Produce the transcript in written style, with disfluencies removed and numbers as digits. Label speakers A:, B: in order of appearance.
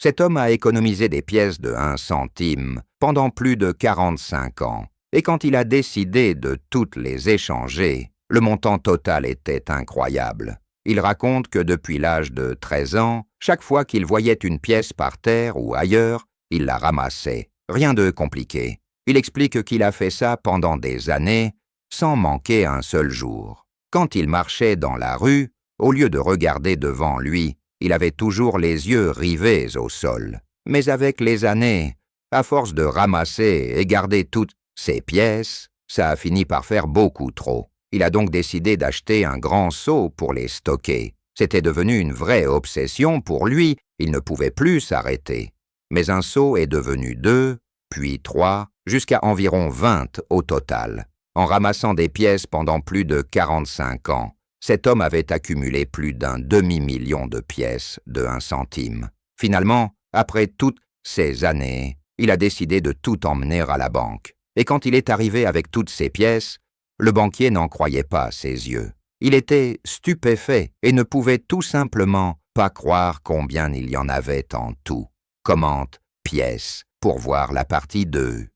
A: Cet homme a économisé des pièces de 1 centime pendant plus de 45 ans, et quand il a décidé de toutes les échanger, le montant total était incroyable. Il raconte que depuis l'âge de 13 ans, chaque fois qu'il voyait une pièce par terre ou ailleurs, il la ramassait. Rien de compliqué. Il explique qu'il a fait ça pendant des années, sans manquer un seul jour. Quand il marchait dans la rue, au lieu de regarder devant lui, il avait toujours les yeux rivés au sol. Mais avec les années, à force de ramasser et garder toutes ces pièces, ça a fini par faire beaucoup trop. Il a donc décidé d'acheter un grand seau pour les stocker. C'était devenu une vraie obsession pour lui, il ne pouvait plus s'arrêter. Mais un seau est devenu 2, puis 3, jusqu'à environ 20 au total. En ramassant des pièces pendant plus de 45 ans, cet homme avait accumulé plus d'un demi-million de pièces de 1 centime. Finalement, après toutes ces années, il a décidé de tout emmener à la banque. Et quand il est arrivé avec toutes ces pièces, le banquier n'en croyait pas ses yeux. Il était stupéfait et ne pouvait tout simplement pas croire combien il y en avait en tout. Commente pièces pour voir la partie 2.